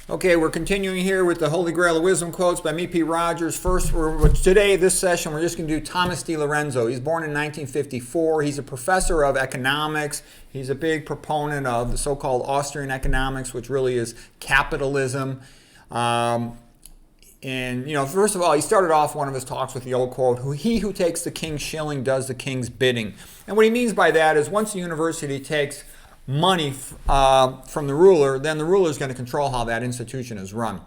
Okay, we're continuing here with the Holy Grail of Wisdom quotes by M.P. Rogers. First, today, this session, we're just going to do Thomas DeLorenzo. He's born in 1954. He's a professor of economics. He's a big proponent of the so-called Austrian economics, which really is capitalism. First of all, he started off one of his talks with the old quote, "He who takes the king's shilling does the king's bidding." And what he means by that is once the university takes money from the ruler, then the ruler is going to control how that institution is run.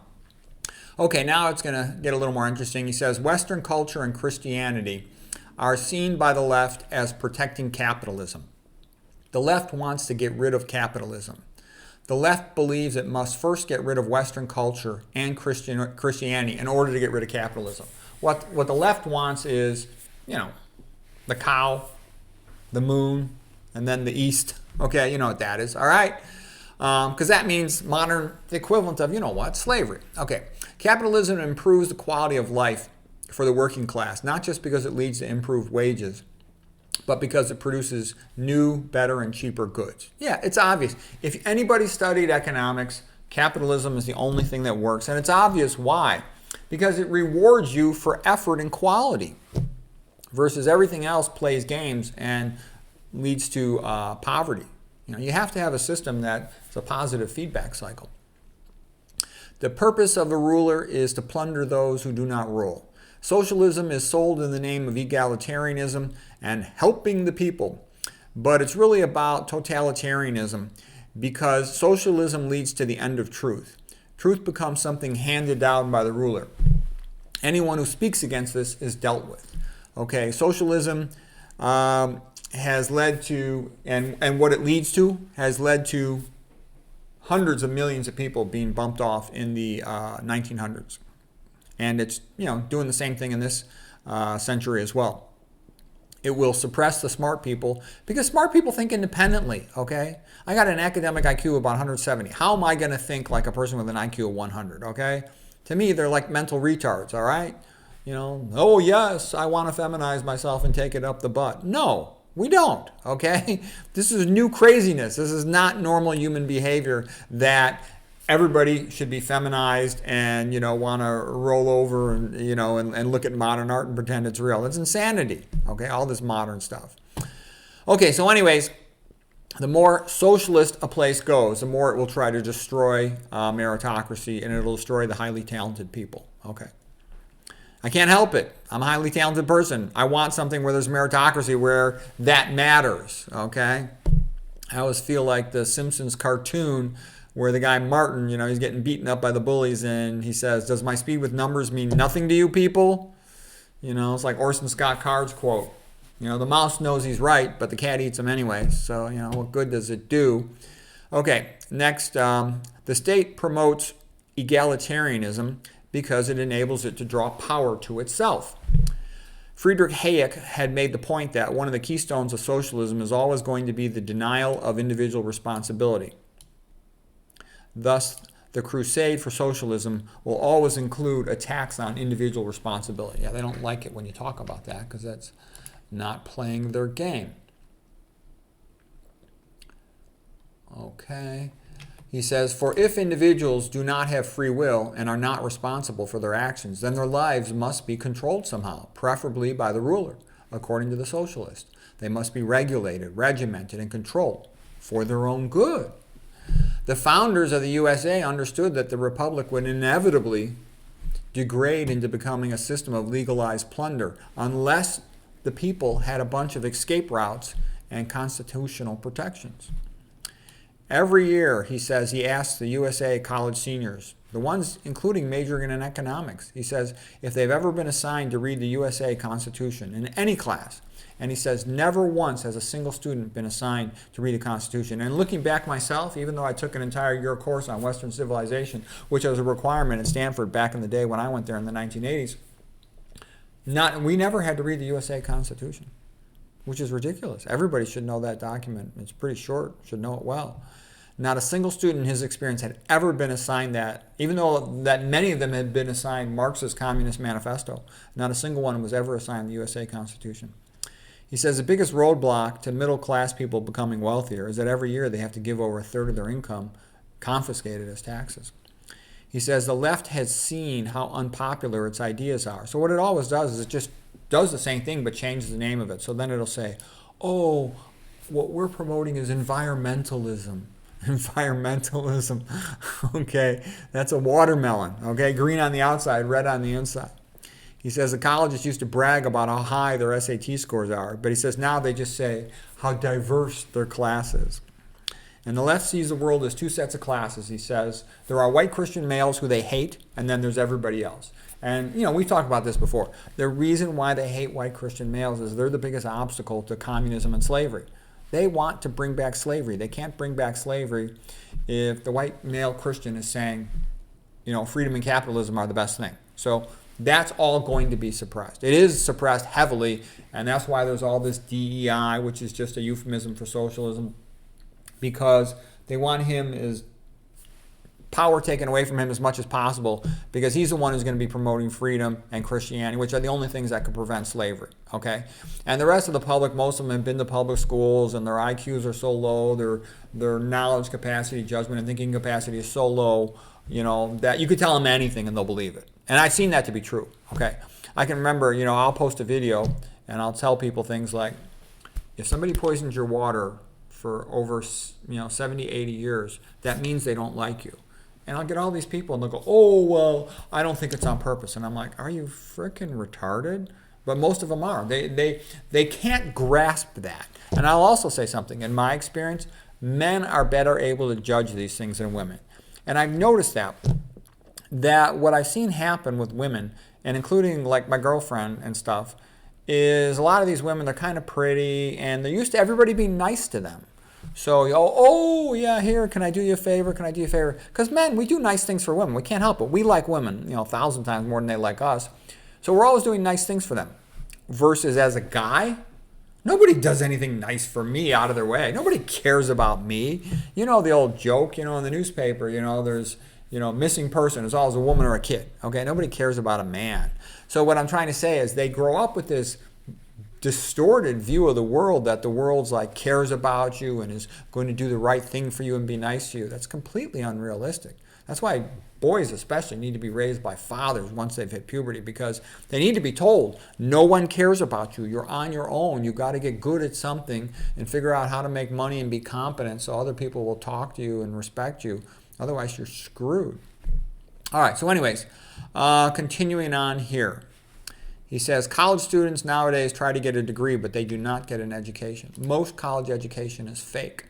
Okay, now it's going to get a little more interesting. He says, Western culture and Christianity are seen by the left as protecting capitalism. The left wants to get rid of capitalism. The left believes it must first get rid of Western culture and Christianity in order to get rid of capitalism. What the left wants is, the cow, the moon, and then the East. Okay, you know what that is, all right? Because that means the equivalent of, slavery. Okay, capitalism improves the quality of life for the working class, not just because it leads to improved wages, but because it produces new, better, and cheaper goods. Yeah, it's obvious. If anybody studied economics, capitalism is the only thing that works, and it's obvious why. Because it rewards you for effort and quality, versus everything else plays games and leads to poverty. You have to have a system that's a positive feedback cycle. The purpose of a ruler is to plunder those who do not rule. Socialism is sold in the name of egalitarianism and helping the people, but it's really about totalitarianism because socialism leads to the end of truth. Truth becomes something handed down by the ruler. Anyone who speaks against this is dealt with. Okay, socialism has led to, and what it leads to, has led to hundreds of millions of people being bumped off in the 1900s. And it's, doing the same thing in this century as well. It will suppress the smart people because smart people think independently, okay? I got an academic IQ of about 170. How am I going to think like a person with an IQ of 100, okay? To me, they're like mental retards, all right? Oh yes, I want to feminize myself and take it up the butt. No. We don't, okay? This is new craziness. This is not normal human behavior that everybody should be feminized and, want to roll over and, and look at modern art and pretend it's real. It's insanity, okay? All this modern stuff. Okay, so anyways, the more socialist a place goes, the more it will try to destroy meritocracy and it'll destroy the highly talented people, okay? I can't help it. I'm a highly talented person. I want something where there's meritocracy, where that matters, okay? I always feel like the Simpsons cartoon where the guy Martin, he's getting beaten up by the bullies and he says, "Does my speed with numbers mean nothing to you people?" It's like Orson Scott Card's quote. The mouse knows he's right, but the cat eats him anyway. So, what good does it do? Okay, next, the state promotes egalitarianism because it enables it to draw power to itself. Friedrich Hayek had made the point that one of the keystones of socialism is always going to be the denial of individual responsibility. Thus, the crusade for socialism will always include attacks on individual responsibility. Yeah, they don't like it when you talk about that because that's not playing their game. Okay. He says, "For if individuals do not have free will and are not responsible for their actions, then their lives must be controlled somehow, preferably by the ruler, according to the socialist. They must be regulated, regimented, and controlled for their own good." The founders of the USA understood that the republic would inevitably degrade into becoming a system of legalized plunder unless the people had a bunch of escape routes and constitutional protections. Every year, he says, he asks the USA college seniors, the ones including majoring in economics, he says, if they've ever been assigned to read the USA Constitution in any class. And he says, never once has a single student been assigned to read a Constitution. And looking back myself, even though I took an entire year course on Western civilization, which was a requirement at Stanford back in the day when I went there in the 1980s, we never had to read the USA Constitution, which is ridiculous. Everybody should know that document. It's pretty short, should know it well. Not a single student in his experience had ever been assigned that, even though that many of them had been assigned Marx's Communist Manifesto. Not a single one was ever assigned the USA Constitution. He says the biggest roadblock to middle-class people becoming wealthier is that every year they have to give over a third of their income confiscated as taxes. He says the left has seen how unpopular its ideas are. So what it always does is it just does the same thing but changes the name of it. So then it'll say, oh, what we're promoting is environmentalism. Environmentalism. Okay, that's a watermelon. Okay, green on the outside, red on the inside. He says the colleges used to brag about how high their SAT scores are, but he says now they just say how diverse their class is. And the left sees the world as two sets of classes. He says there are white Christian males who they hate, and then there's everybody else. And, we've talked about this before. The reason why they hate white Christian males is they're the biggest obstacle to communism and slavery. They want to bring back slavery. They can't bring back slavery if the white male Christian is saying, freedom and capitalism are the best thing. So that's all going to be suppressed. It is suppressed heavily, and that's why there's all this DEI, which is just a euphemism for socialism, because they want him as power taken away from him as much as possible, because he's the one who's going to be promoting freedom and Christianity, which are the only things that could prevent slavery, okay? And the rest of the public, most of them have been to public schools, and their IQs are so low, their knowledge capacity, judgment, and thinking capacity is so low, that you could tell them anything and they'll believe it. And I've seen that to be true, okay? I can remember, I'll post a video and I'll tell people things like, if somebody poisons your water for over, 70, 80 years, that means they don't like you. And I'll get all these people and they'll go, oh, well, I don't think it's on purpose. And I'm like, are you freaking retarded? But most of them are. They can't grasp that. And I'll also say something. In my experience, men are better able to judge these things than women. And I've noticed that what I've seen happen with women, and including like my girlfriend and stuff, is a lot of these women, they're kind of pretty and they're used to everybody being nice to them. So, oh yeah, here, can I do you a favor? Can I do you a favor? Because men, we do nice things for women. We can't help it. We like women, 1,000 times more than they like us. So we're always doing nice things for them. Versus as a guy, nobody does anything nice for me out of their way. Nobody cares about me. The old joke, in the newspaper, there's, missing person. It's always a woman or a kid. Okay, nobody cares about a man. So what I'm trying to say is they grow up with this distorted view of the world, that the world's like cares about you and is going to do the right thing for you and be nice to you. That's completely unrealistic. That's why boys especially need to be raised by fathers once they've hit puberty, because they need to be told no one cares about you. You're on your own. You've got to get good at something and figure out how to make money and be competent so other people will talk to you and respect you. Otherwise, you're screwed. All right, so anyways, continuing on here. He says, college students nowadays try to get a degree, but they do not get an education. Most college education is fake,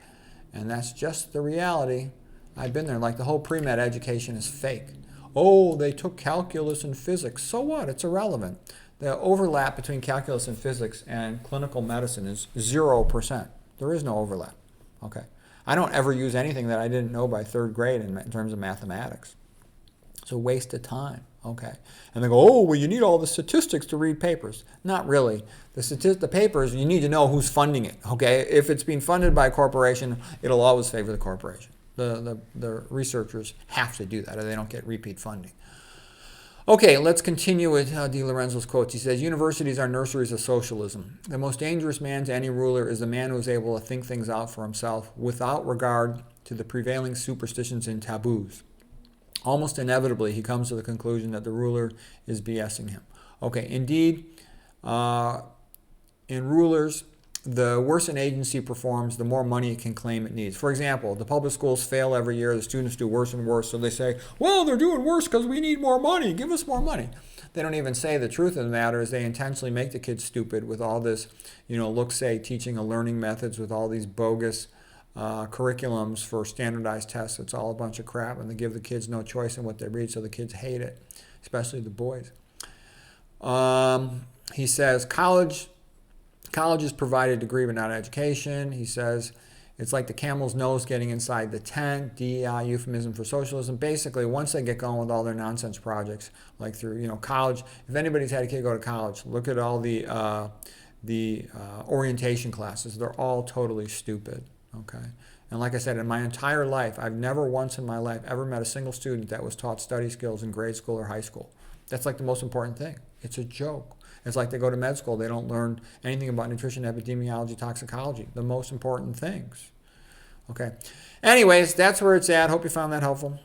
and that's just the reality. I've been there. Like the whole pre-med education is fake. Oh, they took calculus and physics. So what? It's irrelevant. The overlap between calculus and physics and clinical medicine is 0%. There is no overlap. Okay. I don't ever use anything that I didn't know by third grade in terms of mathematics. It's a waste of time. Okay. And they go, oh, well, you need all the statistics to read papers. Not really. The papers, you need to know who's funding it. Okay. If it's being funded by a corporation, it'll always favor the corporation. The researchers have to do that, or they don't get repeat funding. Okay, let's continue with DeLorenzo's quotes. He says, universities are nurseries of socialism. The most dangerous man to any ruler is the man who is able to think things out for himself without regard to the prevailing superstitions and taboos. Almost inevitably, he comes to the conclusion that the ruler is BSing him. Okay, indeed, in rulers, the worse an agency performs, the more money it can claim it needs. For example, the public schools fail every year. The students do worse and worse. So they say, well, they're doing worse because we need more money. Give us more money. They don't even say the truth of the matter is they intentionally make the kids stupid with all this, look-say teaching and learning methods with all these bogus curriculums for standardized tests. It's all a bunch of crap, and they give the kids no choice in what they read, so the kids hate it, especially the boys. He says, colleges provide a degree but not education. He says it's like the camel's nose getting inside the tent. DEI, euphemism for socialism. Basically, once they get going with all their nonsense projects, like through college. If anybody's had a kid go to college, look at all the orientation classes. They're all totally stupid. Okay. And like I said, in my entire life, I've never once in my life ever met a single student that was taught study skills in grade school or high school. That's like the most important thing. It's a joke. It's like they go to med school. They don't learn anything about nutrition, epidemiology, toxicology, the most important things. Okay. Anyways, that's where it's at. Hope you found that helpful.